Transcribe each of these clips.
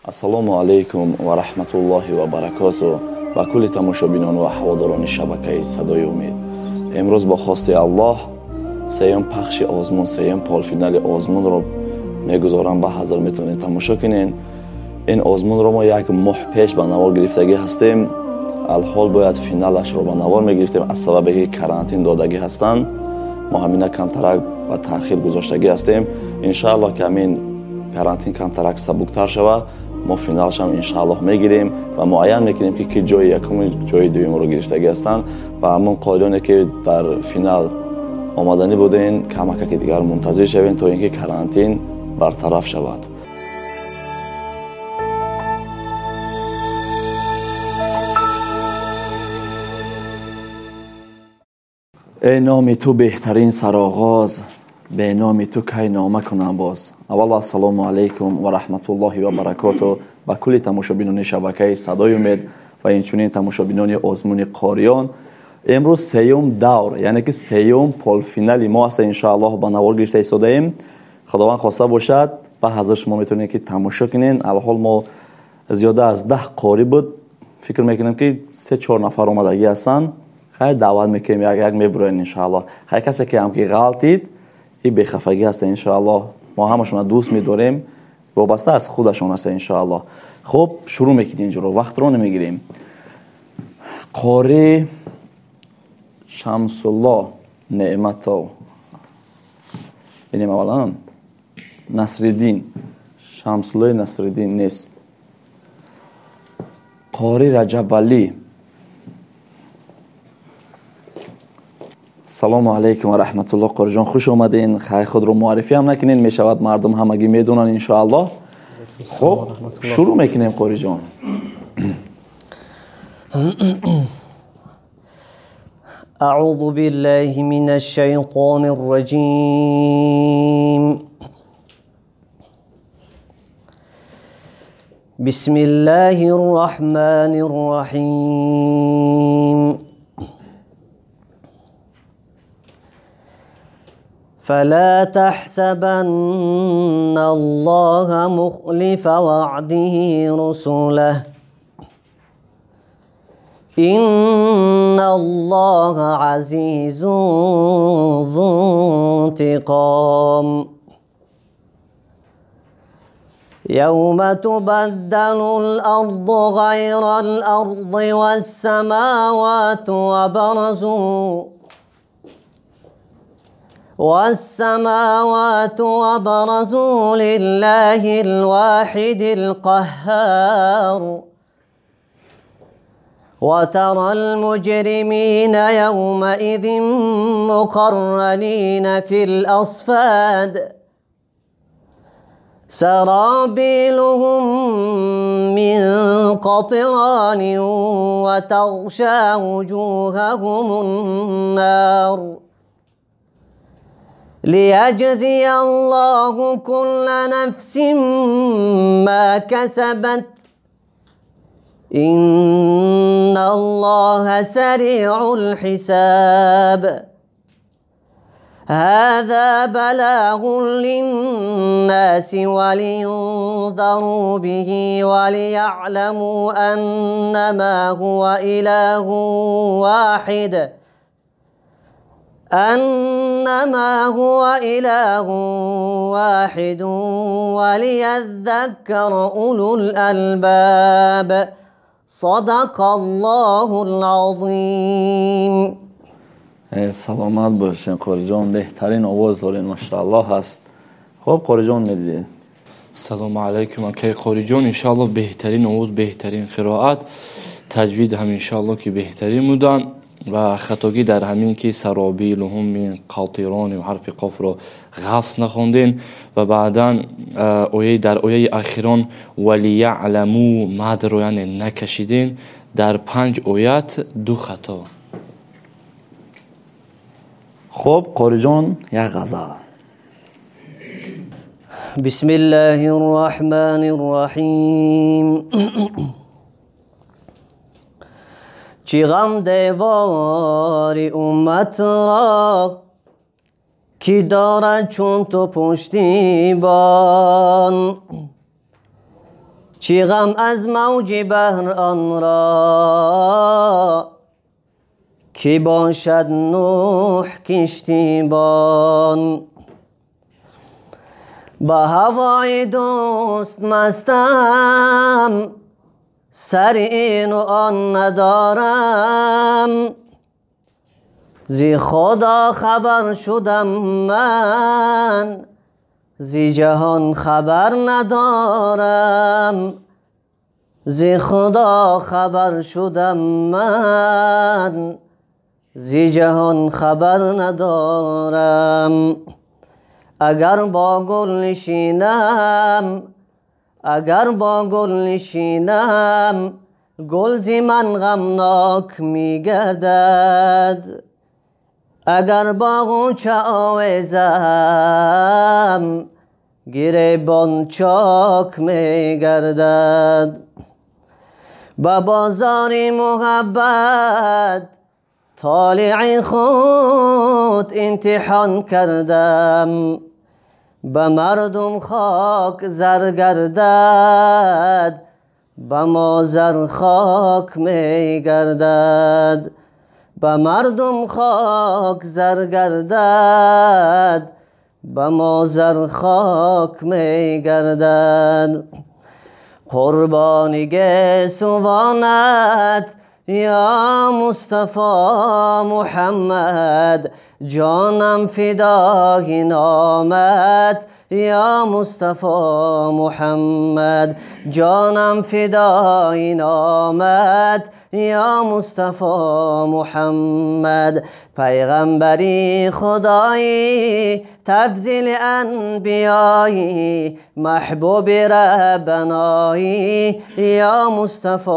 ассалому алайкум ва раҳматуллоҳи ва баракоту ва кулли тамошобинон ва ҳаводорони шабакаи садои умед. Имрӯз бо хости Аллоҳ сеюм пахши озмун, сеюм полфинали озмунро мегузорам ба ҳазр, метавонед тамошо кунед. ин озмунро мо як моҳ пеш ба навор гирифтагӣ ҳастем. алҳол бояд финалашро ба навор мегирифтем, аз сабабе ки карантин додагӣ ҳастанд. мо ҳамина камтарак ба таъхир гузоштагӣ ҳастем. иншааллоҳ ки ҳамин карантин камтарак сабуктар шавад, мо финалшам иншааллоҳ мегирем ва муайян мекунем ки ҷои якуми ҷои дуюмро гирифтагӣ ҳастанд ва ҳамон қоилоне ки дар финал омаданӣ буден камакаки дигар мунтазир шавем то ин ки карантин бартараф шавад. ای نام تو بهترین سرآغاز، به نام تو کی نامه کنم باز. اول السلام علیکم و رحمت الله و برکاته با کل تماشابینان شبکه صدای امید و اینچنین تماشابینان آزمون قاریان. امروز سیوم دور، یعنی که سیوم پول فینالی ما است ان شاء الله با نوار گرفته ایستاده ایم. خداوند خواسته باشد با حضرت شما میتونید که تماشا کنین. الحال ما زیاده از 10 قاری بود، فکر میکنم که 3-4 نفر اومدگی هستن. خیلی دعوت میکنیم یک میبرین انشاءالله. خیلی کسی که هم که غلطید این بخفگی هست انشاءالله. ما همشون دوست میداریم، وابسته از خودشون هست انشاءالله. خب شروع میکنیم اینجا رو، وقت رو نمیگیریم. قاری شمس الله نعمتو، بینیم اولا نصرالدین، شمس الله نصرالدین نیست. قاری رجب علی. سلام علیکم و رحمت الله. قاری جان خوش آمدین. خیلی خود رو معرفی هم نکنین، میشود مردم همگی میدونن انشاءالله. خب شروع میکنیم قاری جان. اعوذ بالله من الشیطان الرجیم. بسم الله الرحمن الرحیم. فلا تحسبن الله مخلف وعده رسله إن الله عزيز ذو انتقام. يوم تبدل الأرض غير الأرض والسماوات وبرزوا لله الواحد القهار. وترى المجرمين يومئذ مقرنين في الأصفاد سرابيلهم من قطران وتغشى وجوههم النار. ليجزي الله كل نفس ما كسبت إن الله سريع الحساب. هذا بلاغ للناس ولينذروا به وليعلموا أنما هو إله واحد وليذكر أولو الألباب. صدق الله العظیم. سلامت باشین قاری جان، بهترین آواز دارین ماشاءالله هست. خب قاری جان میدید. سلام علیکم اکی قاری جان. انشاءالله بهترین آواز، بهترین قرائت، تجوید هم انشاءالله که بهترین بودن و خطاگی در همین که سرابیلهم من قطران و حرف قاف رو غفص نخوندین و بعدا در آیه اخیران ولیعلمو مد رو یعنی نکشیدین. در 5 آیت 2 خطا. خب قاری جان یک غزل. بسم الله الرحمن الرحیم. چی غم دیوار امت را کی دارد چون تو پشتیبان. چی غم از موج بحر آن را کی باشد نوح کشتیبان. با هوای دوست مستم سر این و آن ندارم. زی خدا خبر شدم من زی جهان خبر ندارم. زی خدا خبر شدم من زی جهان خبر ندارم. اگر با گل نشینم اگر با گل نشینم گل زی من غمناک می گردد. اگر با غنچه آویزم گریبان چاک می گردد. با بازار محبت طالع خود امتحان کردم. به مردم خاک زر گردد به ما زر خاک می گردد. به مردم خاک زر گردد به ما زر خاک می گردد. قربانی گیسوانت یا مصطفی محمد جانم فدای نامت. یا مصطفی محمد جانم فدای نامت. یا مصطفی محمد پیغمبری خدایی تفضیل انبیایی محبوب ربنایی. یا مصطفی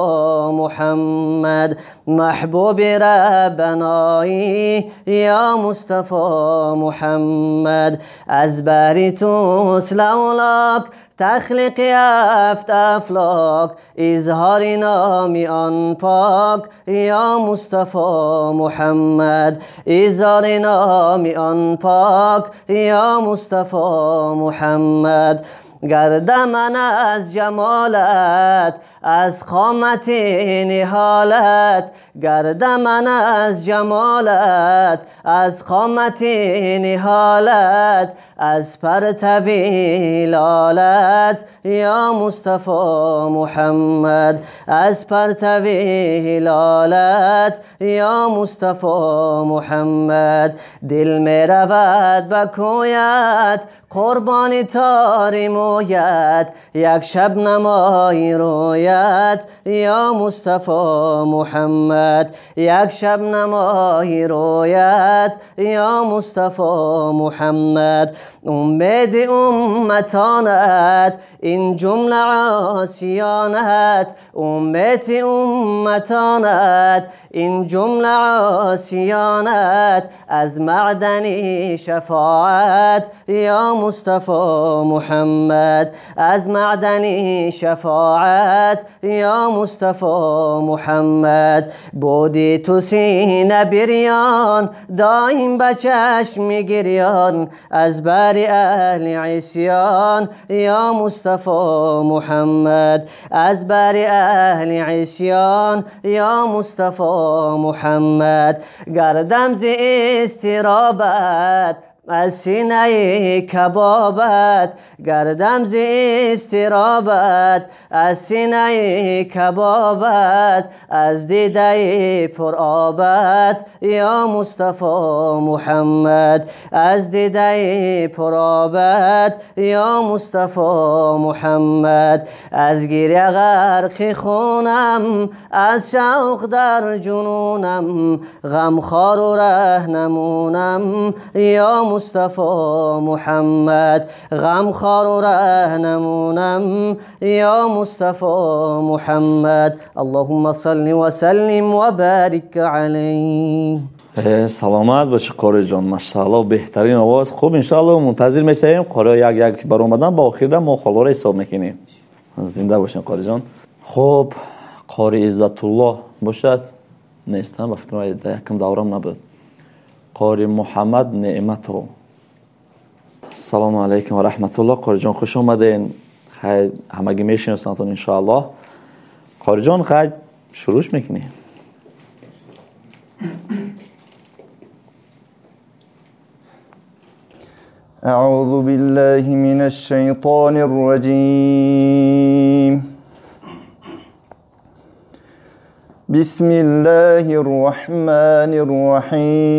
محمد محبوب ربنایی. یا مصطفی محمد از بری توست لولاک تخلیق یافت افلاک اظهار نامی آن پاک. یا مصطفی محمد اظهار نامی آن پاک. یا مصطفی محمد گرد من از جمالت از قامت نهالت. گرد من از جمالت از قامت نهالت از پرتو هلالت. یا مصطفی محمد از پرتو هلالت. یا مصطفی محمد دل می رود به کویت قربان تار مویت یک شب نمای رویت. یا مصطفی محمد یک شب نمای رویت. یا مصطفی محمد امید امتانت این جمله عاصیانت. امید امتانت این جمله عاصیانت از معدن شفاعت. یا مصطفی محمد از معدن شفاعت. یا مصطفی محمد بودی تو سینه بریان دایم به چشم گریان از بر اهل عصیان. یا مصطفی محمد از بر اهل عصیان. یا مصطفی محمد گردم ز استرابت از سینه کبابت. گردم ز استرابت از سینه کبابت از دیده پرآبت. یا مصطفی محمد از دیده پرآبت. یا مصطفی محمد از گریه غرق خونم از شوق در جنونم غمخوار و رهنمونم. یا مصطفی محمد غمخوار و رهنمونم. یا مصطفی محمد اللهم صل و سلم و بارک علیه. سلامت باشه قاری جان ماشاءالله بهترین آواز. خوب انشاءالله منتظر میشیم قاری یک بار اومدن با آخر ما خاله حساب میکنیم. زنده باشین قاری جان. خب قاری عزت الله باشد نیستم با فکر یکم دورم نبود. قاری محمد نعمتو. سلام علیکم و رحمت الله. قاری جان خوش آمدین. خیلی همگی میشناسنتون انشاءالله. قاری جان خیلی شروعش میکنی. أعوذ بالله من الشيطان الرجيم. بسم الله الرحمن الرحيم.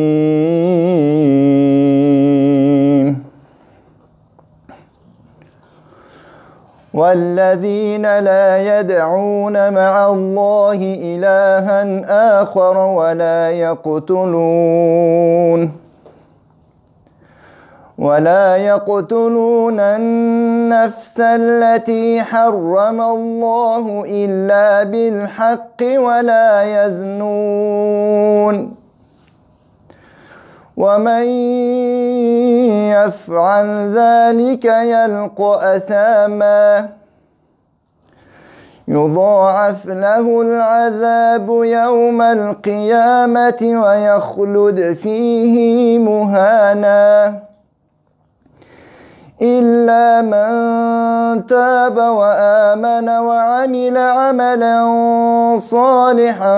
والذين لا يدعون مع الله إلها آخر ولا يقتلون النفس التي حرم الله إلا بالحق ولا يزنون ومن يفعل ذلك يلقى أثاما يضاعف له العذاب يوم القيامة ويخلد فيه مهانا إلا من تاب وآمن وعمل عملا صالحا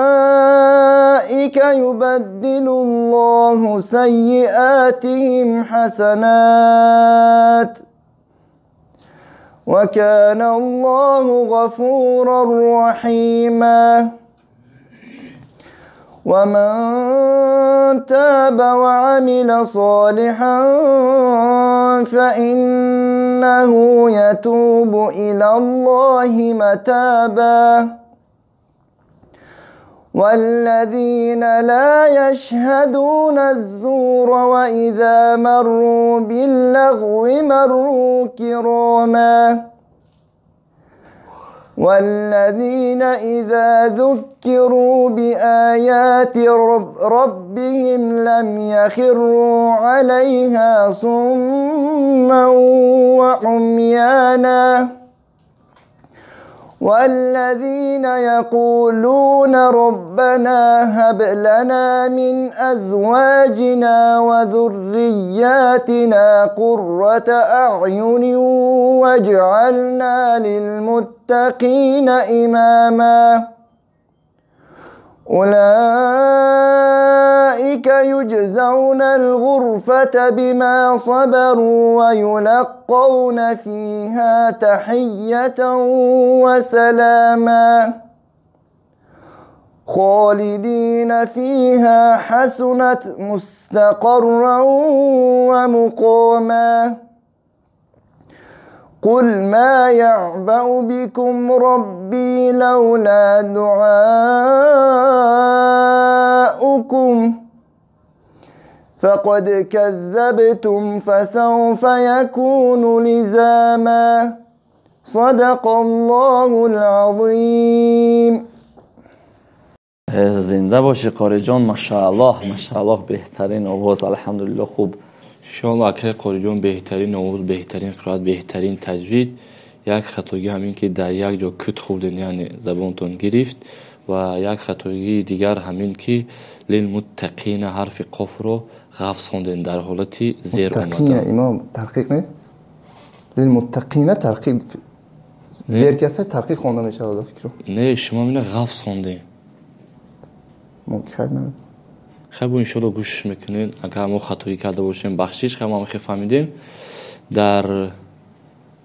فأولئك يبدل الله سيئاتهم حسنات وكان الله غفورا رحيما ومن تاب وعمل صالحا فإنه يتوب إلى الله متابا والذين لا يشهدون الزور وإذا مروا باللغو مروا كراما والذين إذا ذكروا بآيات ربهم لم يخروا عليها صما وعميانا والذين يقولون ربنا هب لنا من أزواجنا وذرياتنا قرة أعين واجعلنا للمتقين إماما أولئك يجزون الغرفة بما صبروا ويلقون فيها تحية وسلاما خالدين فيها حسنت مستقرا ومقاما قل ما يعبأ بكم ربي لولا دعاؤكم فقد كذبتم فسوف يكون لزاما صدق الله العظيم. زنده باشی قاری جان. ماشاءالله بهترین آواز. الحمدلله خوب. انشاءالله اکرم قاری جان بهترین آواز، بهترین قرائت، بهترین تجوید. یک خطاگی همین که در یک جا کت خوردن یعنی زبانتون گرفت و یک خطاگی دیگر همین که للمتقین حرف قاف رو غفظ خوندن در حالتی زیر متقین آمدن. امام تحقیق نیست؟ للمتقین تحقیق زیر کسی تحقیق خونده میشه از فکر رو؟ نه شما میگن غفظ خوندن. ممکن نه. خب انشالله گوشش میکنین. اگر ما خطایی کرده باشیم بخشش. خب ما فهمیدیم در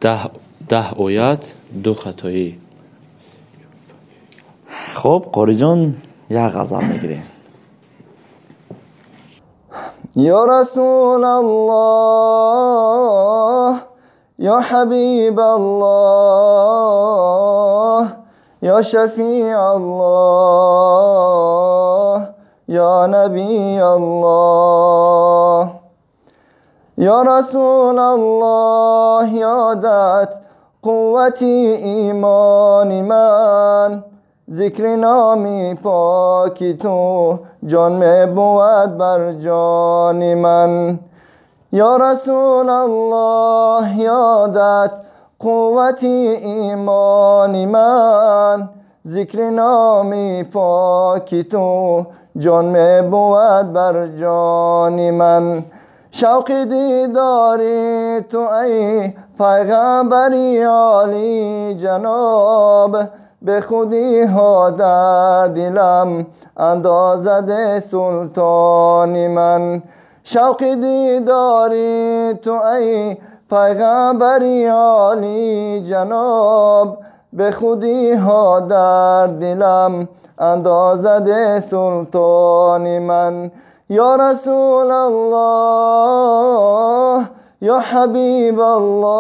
10 آیات 2 خطایی. خب قاری جان یک غزل میگیریم. یا رسول الله یا حبیب الله یا شفیع الله یا نبی الله یا رسول الله یادت قوتی ایمان من ذکر نامی پاکی تو جان می بود بر جان من یا رسول الله یادت قوتی ایمان من ذکر نامی پاکی تو جان می بود بر جان من. شوق دیداری تو ای پیغمبری عالی جناب، به خودی ها در دلم اندازد سلطان من. شوق دیداری تو ای پیغمبری عالی جناب، به خودی ها در دلم اندازد سلطان من. یا رسول الله، یا حبیب الله،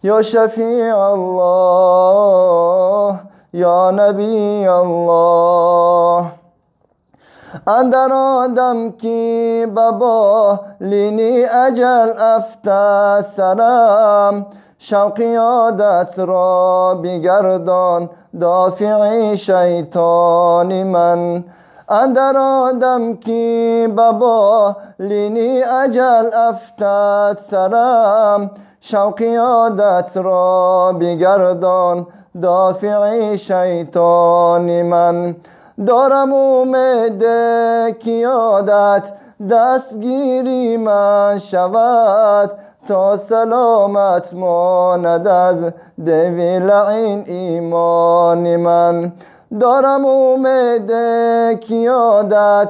یا شفیع الله، یا نبی الله. اندر آدم کی بابا لینی اجل افتاد سرم، شوق عادت را بگردان دافع شیطان من. اندر آدم کی بابا لینی اجل افتاد سرم، شوق عادت را بگردان دافع شیطان من. دارم امید که عادت دستگیری من شود، تا سلامت ماند از دل این ایمان من. دارم امید که عادت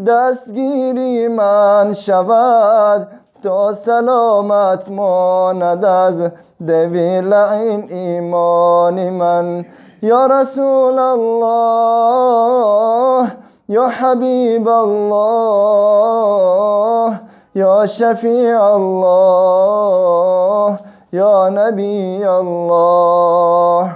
دستگیری من شود، تا سلامت ماند از دل این ایمان من. یا رسول الله، یا حبیب الله، یا شفیع الله، یا نبی الله.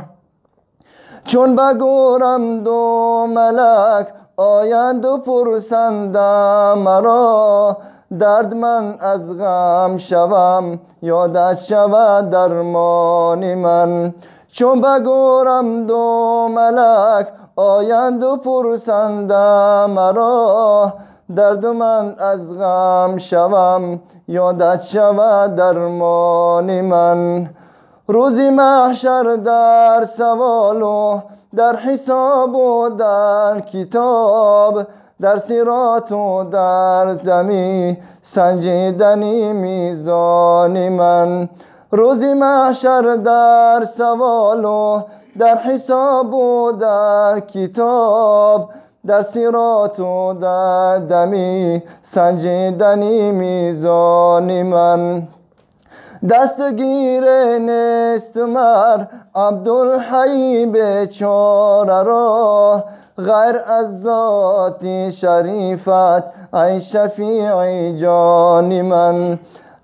چون بگورم دو ملک آیند و پرسندم مرا، درد من از غم شوم یادت شود درمان من. چون بگورم دو ملک آیند و پرسندم مرا، درد من از غم شوم یادت شود درمان من. روزی محشر در سوال و در حساب و در کتاب، در صراط و در دمی سنجیدنی میزان من. روزی محشر در سوال و در حساب و در کتاب، در صراط و در دمی سنجیدنی میزان من. دستگیر نیست مر عبدالحی بیچاره را، غیر از ذات شریفت ای شفیع جان من.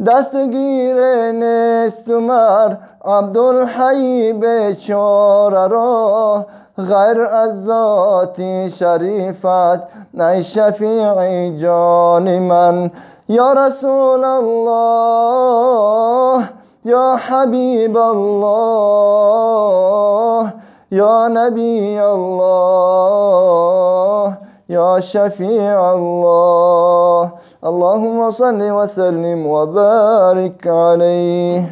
دستگیر نیست مر عبدالحی بیچاره را، غیر از ذات شریفت ای شفیع جان من. یا رسول الله، یا حبیب الله، یا نبی الله، یا شفیع الله. اللهم صل و سلم و بارک علیه.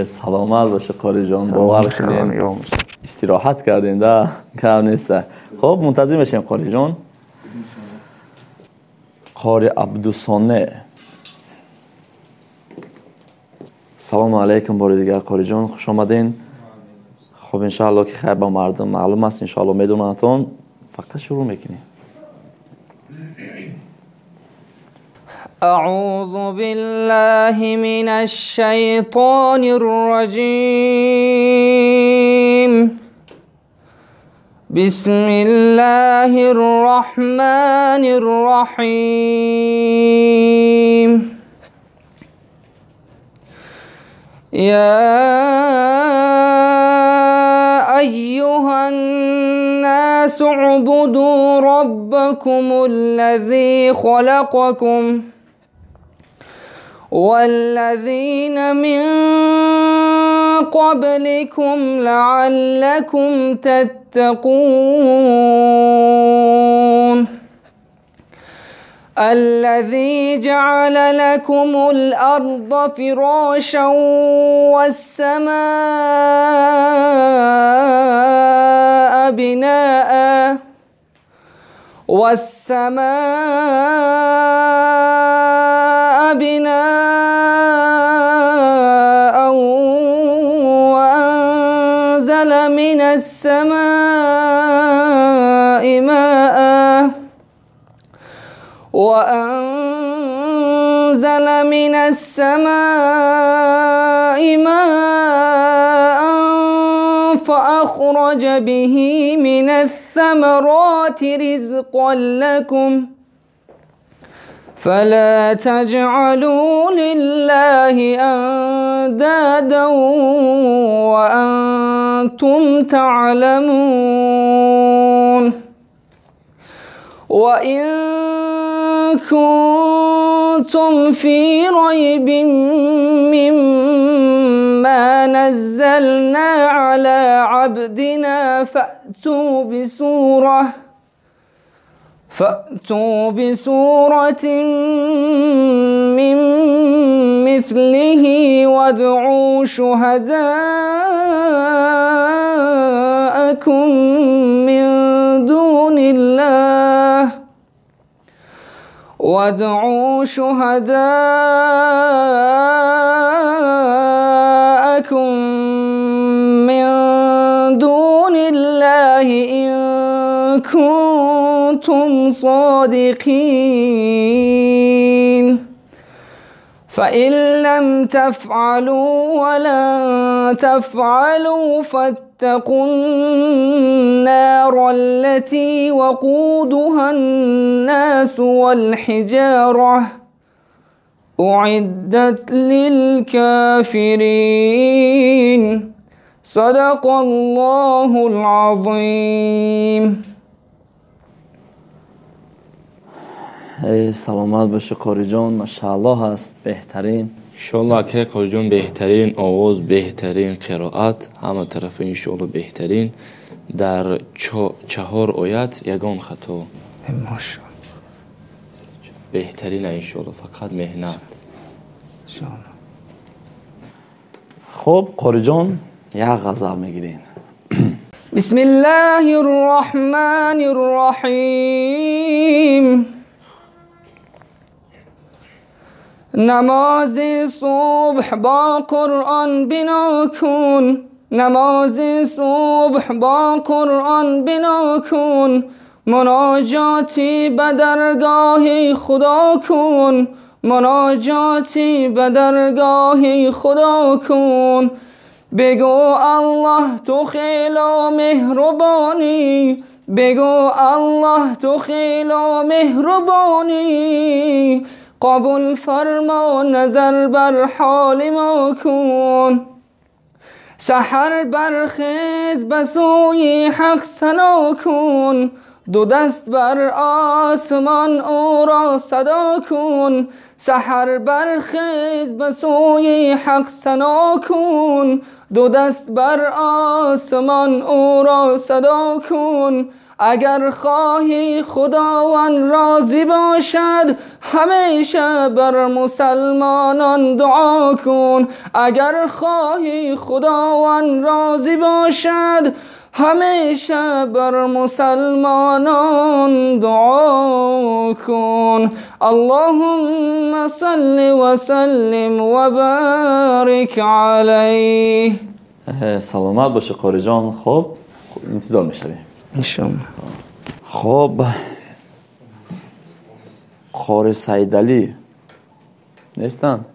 سلامت باشه قاری جان، باور کنین استراحت کردین ده کم نیسته. خب منتظر بشیم قاری جان. قاری عبدالصانع. سلام علیکم بار دیگر قاری جان، خوش آمدین. خب انشاءالله که خیر با مردم معلوم است، انشاءالله میدونتون. فقط شروع میکنیم. اعوذ بالله من الشیطان الرجیم. بسم الله الرحمن الرحیم. یا أيها الناس اعبدوا ربكم الذي خلقكم والذين من قبلكم لعلكم تتقون. الذي جعل لكم الأرض فراشا والسماء بناء والسماء بناء وأنزل من السماء ماء فأخرج به من الثمرات رزقا لكم فلا تجعلوا لله أندادا وأنتم تعلمون وإن كنتم في ريب مما نزلنا على عبدنا فأتوا بسورة من مثله وادعوا شهداءكم من دون الله إن كنتم صادقين فإن لم تفعلوا ولن تفعلوا فاتقوا النار التي وقودها الناس والحجارة أعدت للكافرين صدق الله العظیم. سلامت باشه قاری جان، ماشاءالله هست، بهترین. انشالله که قاری جان بهترین آواز، بهترین قرائت، همه طرف انشالله بهترین. در 4 آیت یگان خطا. ماشاءالله بهترین انشالله، فقط مهنت. خب قاری جان یک غزل میگیرین. بسم الله الرحمن الرحیم. نماز صبح با قرآن بنا کن، نماز صبح با قرآن بنا کن، مناجاتی به درگاه خدا کن، مناجاتی به درگاه خدا کن. بگو الله تو خیلی مهربانی، بگو الله تو خیلی مهربانی، قبول فرما نظر بر حال ما کن. سحر برخیز به سوی حق ثنا کن، دو دست بر آسمان او را صدا کن. سحر برخیز به سوی حق ثنا کن، دو دست بر آسمان او را صدا کن. اگر خواهی خداوند راضی باشد همیشه بر مسلمانان دعا کن. اگر خواهی خداوند راضی باشد همیشه بر مسلمانان دعا کن. اللهم صل و سلم و بارک علیه. سلامت باشه قاری جان. خب انتظار میشویم انشاءالله. خب قاری سیدعلی نیستن؟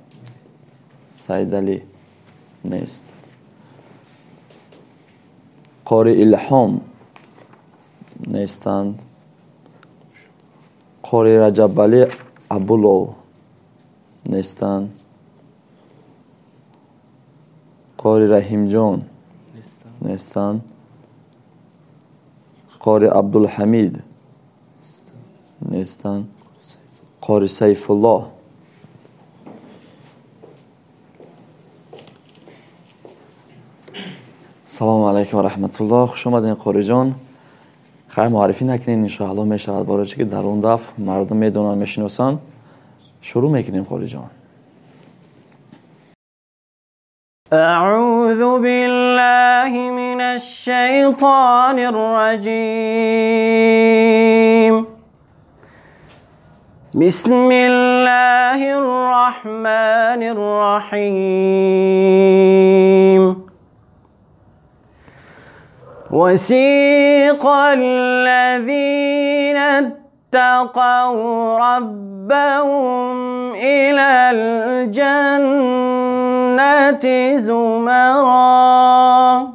سیدعلی نیست. قاری الهام نیستند. قاری رجب علی ابولو نیستند. قاری رحیم جان نیستند. قاری عبدالحمید نیستند. قاری سیف الله سلام علیکم و رحمت الله. خوش آمدین قاری جان. خیر معرفی نکنین انشاءالله میشود بارچه که در اون دفع مردم میدونن میشناسن. شروع میکنیم قاری جان. أعوذ بالله من الشيطان الرجيم بسم الله الرحمن الرحيم وسيق الذين اتقوا ربهم إلى الجنة زمرا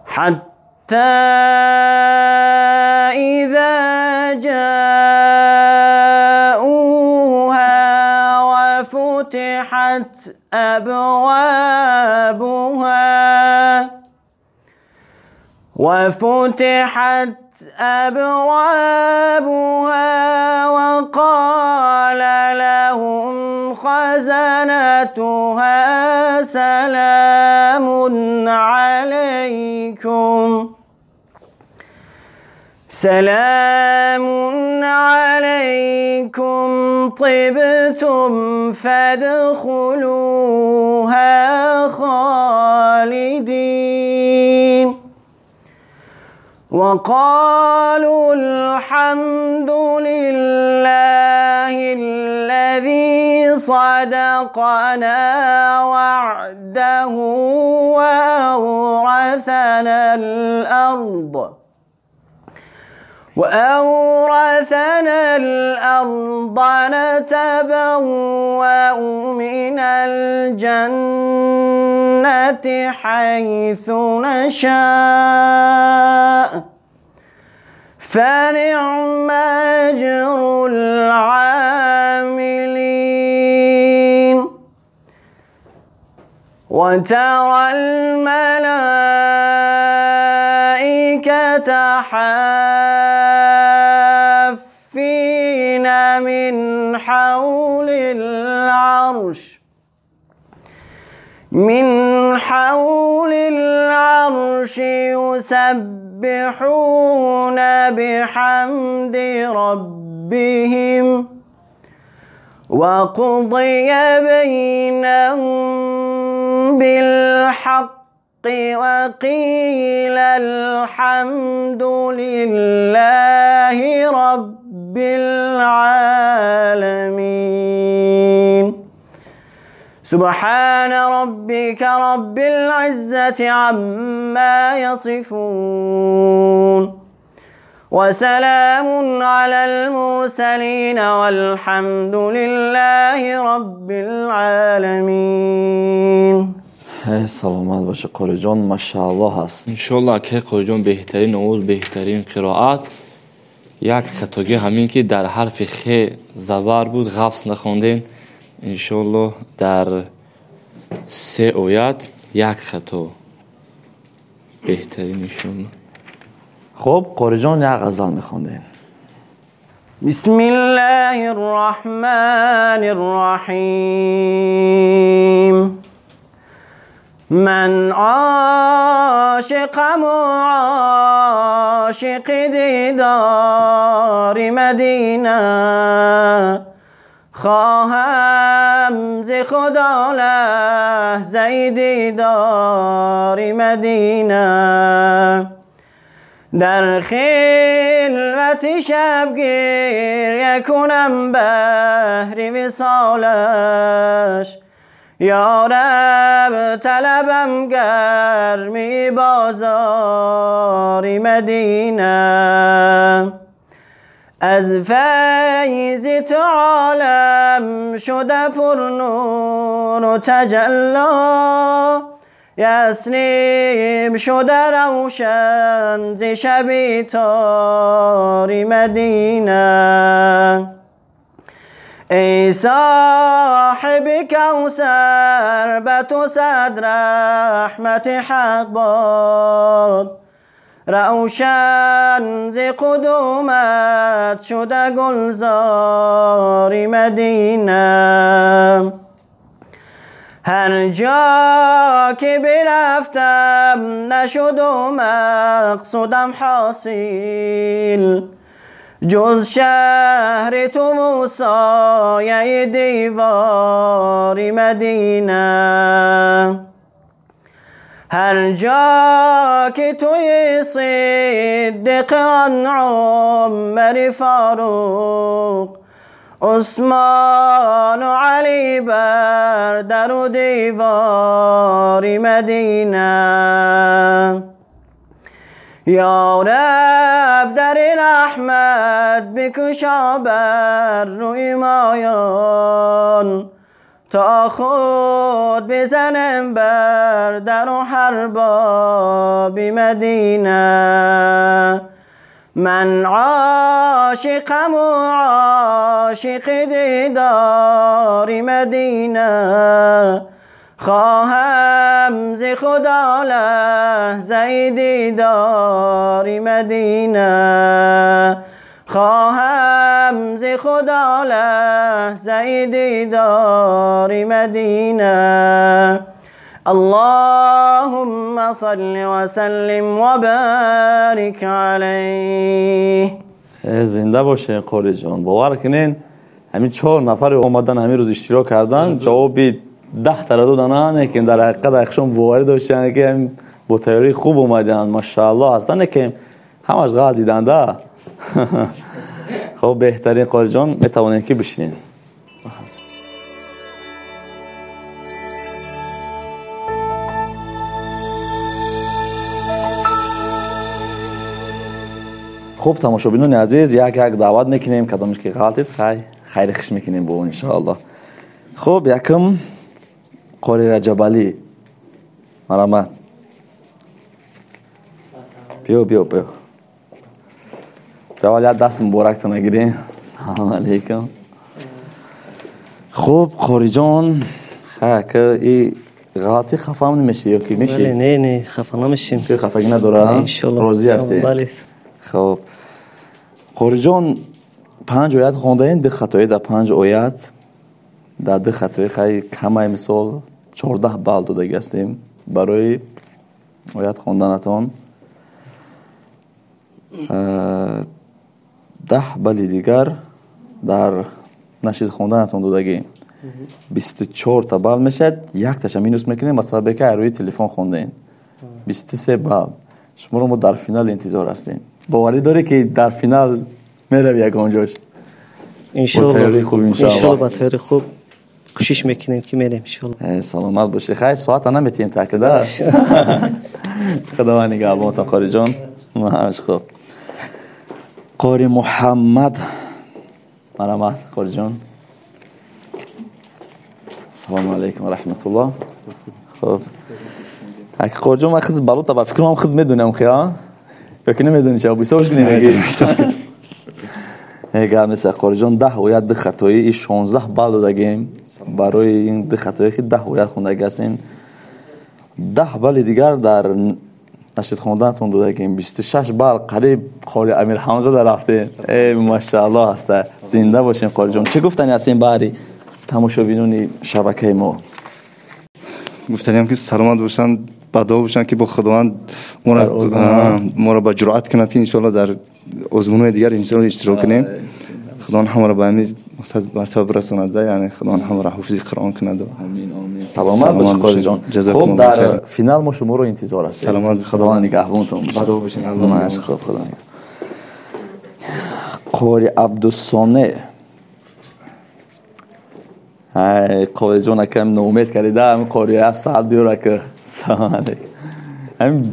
حتى إذا جاءوها وفتحت أبوابها وقال لهم خزنتها سلام عليكم طبتم فادخلوها خالدين وقالوا الحمد لله الذي صدقنا وعده وأورثنا الأرض نتبوأ من الجنة حيث نشاء فنعم أجر العاملين وترى الملائكة حافين من حول العرش يسبحون بحمد ربهم وقضي بينهم بالحق وقيل الحمد لله رب العالمين سبحان ربك رب العزة عما يصفون وسلام على المرسلين والحمد لله رب العالمين. سلامت باشه قاری جان، ماشاءالله هست. انشالله که قاری جان بهترین آواز، بهترین قرائت. یک خطاگی همین که در حرف خ زبر بود، غفص نخوندین. انشالله در 3 آیت یک خطا بهترین انشالله. خب قاری جان یک غزل میخوندین. بسم الله الرحمن الرحیم من عاشقم و عاشق دیدار مدینه خواهم ز خدا لحظه دیدار مدینه در خلوت شب گریه کنم بهر وصالش یا رب طلبم گرمی بازار مدینه از فیض تو عالم شده پر نور و تجلی یثرب شده روشن ز شب تار مدینه ای صاحب کوثر به تو صد رحمت حق باد روشن ز قدومت شده گلزار مدینه هر جا که برفتم نشد و مقصودم حاصل جز شهر تو و سایه دیوار مدینه هر جا که توی صدق آن عمر فاروق، عثمان و علی بر در و دیوار مدینه. یا رب در رحمت بکشا بر روی مایان، تا خود بزنم بر در و هر باب مدینه. من عاشقم و عاشق دیدار مدینه، خواهم ز خدا لحظه دیدار مدینه، خواهم ز خدا لحظه دیدار مدینه. اللهم صل وسلم وبارك علیه. زنده باشه قاری جان. باور کنین همین 4 نفر اومدن همین روز اشتراک کردن، جوابی 10 تردد دادن که در حقیقت اخشون باوری داشتن که با تیاری خوب اومدن ماشاءالله هستن که همش غلط دیدن ده. خب بهترین قاری جان میتوانین که بشینین. خوب تماشابینان عزیز، یک دعوت میکنیم کدامش که غلطید خیر خش میکنیم با اون انشاءالله. خب یکم قاری رجب علی مرحمت. بیا ولی دست مبارکتون نگیرین. سلام علیکم. خب قاری جان که این غلطی خفه هم نمیشه یا که میشه؟ نه خفه نمیشیم. که خفگی نداره؟ انشالله راضی هستی؟ بله. خب قاری جان 5 آیت خونده این 2 خطایی در 5 آیت در 2 خطایی خیلی کمه، مثال 14 بال داده گستیم برای آیت خوندنتان. 10 بال دیگر در نشید خوندنتان دادگی 24 تا بال میشد. 1 تاش مینوس میکنیم مثلا بگه روی تلفن خوندین 23 بال. شما رو ما در فینال انتظار هستیم. باوری داره که در فینال میره یک اونجاش؟ انشالله خوب انشالله با تیاری خوب کوشش میکنیم که میریم انشالله. سلامت باشه. خیلی ساعت نمیتیم تاکده. خدا نگهبانتون قاری جان. همش خوب. قاری محمد مرحمت قاری جان. سلام علیکم و رحمت الله. خب اگه قاری جان من خود بالو تا فکر کنم خود میدونم خیلی فکر نمیدونی چه بیسوش کنی نگی. اگر مثل قاری جان 10 آیت 2 خطایی 16 بال دادگیم برای این 2 خطایی که 10 آیت خونده هستین. 10 بال دیگر در نشید خوندنتون دادگیم 26 بال قریب قاری امیر حمزه در رفته. ای ماشاءالله هسته. زنده باشین قاری جان. چه گفتنی هستین باری تماشابینون شبکه ما؟ گفتنیم که سلامت باشن، بدو باشن که با خداوند ما را با جرأت کنند که انشالله در آزمون‌های دیگر انشالله اشتراک کنیم. خداوند همه را به همین مقصد مرتبه برساند، یعنی خداوند همه را حفظ قرآن کند. آمین آمین. سلامت باش قاری جان. خب در فینال ما شما رو انتظار هستیم. سلامت خداوند نگهبانتون باشه. بدو باشین. الله خوب خدا نگهدار. قاری عبدالصانع قاری جان کم نومید کردیده هم قاری از ساعت بیاره که سلام علیکم هم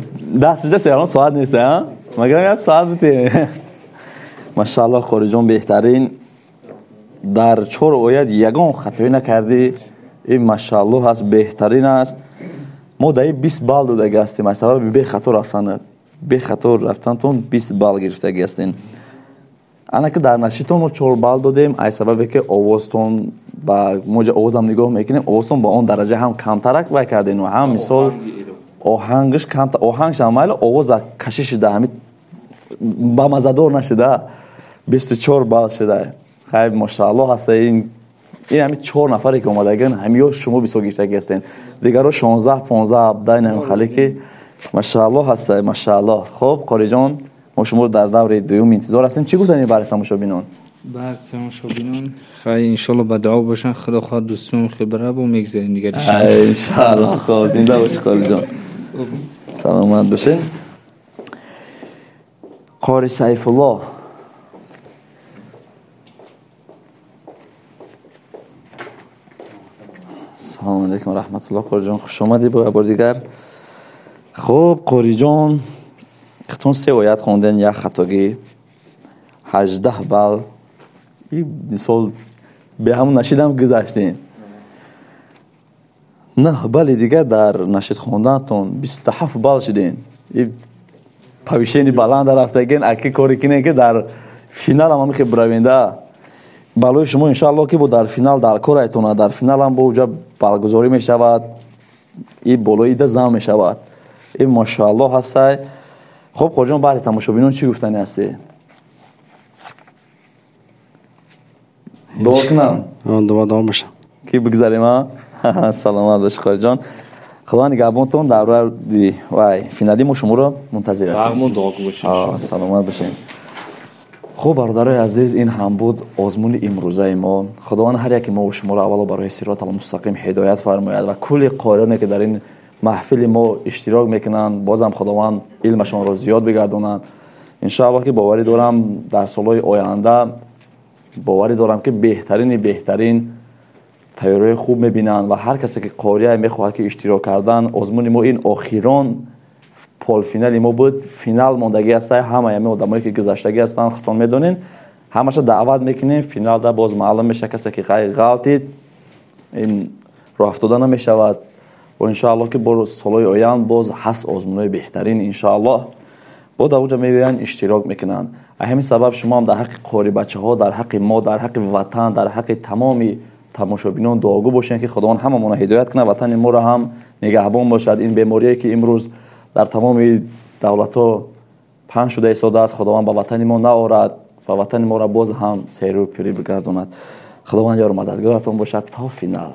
دست جا سیاران ساعت نیسته ها مگر از ساعت بوده. ماشاءالله قاری جان بهترین در 4 آیت یگان خطایی نکردی. این ماشاءالله هست بهترین است. ما در 20 بال داده گستیم از سبب به خطا رفتنتون 20 بال گرفته گستین. انا که در نشیدتون ما 4 بال دادیم از سببی که آوازتون با موج آوازم نگاه میکنیم آوازتون با اون درجه هم کمترک وای کردین و هم مثال آهنگش کمتر آهنگش عمل آواز کشش ده همین با مزدور نشده 24 بال شده. خیلی ماشاءالله هست. این همین 4 نفری که اومدگن همین شما 20 گرفته هستین دیگرها 16 15 17 نمی خالی که ماشاءالله هست. ماشاءالله. خب قاری جان ما شما رو در دور دوم انتظار هستیم. چی گفتنی برای تماشابینان؟ برای تماشابینان خیلی انشالله با دعا باشن خدا خواهد دوستون خبره و میگذاریم دیگه انشالله. خب زنده باش قاری جان. سلامت باشین. قاری سیف الله سلام علیکم و رحمت الله. قاری جان خوش آمدی با بار دیگر. خب قاری جان اختون 3 آیت خوندن، یک خطاگی، 18 بال. این سال به همون نشیدم گذاشتین. نه بال دیگه در نشید خوندنتون 27 بال شدین. این پویشینی بلند رفتگین اکی کاری کنین که در فینال هم میخوای بروینده. بالای شما انشاءالله که در فینال در کارتون در فینال هم با اونجا برگزاری میشود. این بالای ده زم میشود. این ماشاءالله هسته. خب قاری جان برای تماشابینان چی گفتنی هستی؟ دعا کنم دعا باشه کی بگذاریم ها. سلامت باش قاری جان. خدا نگهبانتون در روی دی وای فینالی ما شما رو منتظر هستیم. برمون دعا باشیم. سلامت باشین. خب برادرای عزیز این هم بود آزمون امروزه ما. خداوند هر یک ما و شما رو اول برای صراط المستقیم هدایت فرماید و کل قاریانی که در این محفل ما اشتراک میکنن بازم خداوند علمشان رو زیاد بگردونن. ان شاء الله که باوری دارم در سالهای آینده باوری دارم که بهترین تیاری خوب میبینن و هر کسی که قاریه میخواهد که اشتراک کردن آزمون ما این آخران پول فینال ما بود. فینال موندگی است. همه آدمایی که گذشتگی هستن خودتون میدونین همش دعوت میکنین. فینال دا باز معلوم میشه کسی که غلطید این راه افتاده نمیشود و ان شاء الله که برای سالهای آینده باز هست آزمونای بهترین ان شاء الله با اونجا میبینن اشتراک میکنن. همین سبب شما هم در حق قاری بچه‌ها، در حق ما، در حق وطن، در حق تمامی تماشابینان دعاگو باشین که خداوند هممون هدایت کنه، وطن ما رو هم نگهبان باشد. این بیماریایی که امروز در تمام دولت‌ها پنج شده ایستاده است خداوند به وطن ما نآورد و وطن ما را باز هم سیر و پیری بگرداند. خداوند یار مددگارتون باشد تا فینال.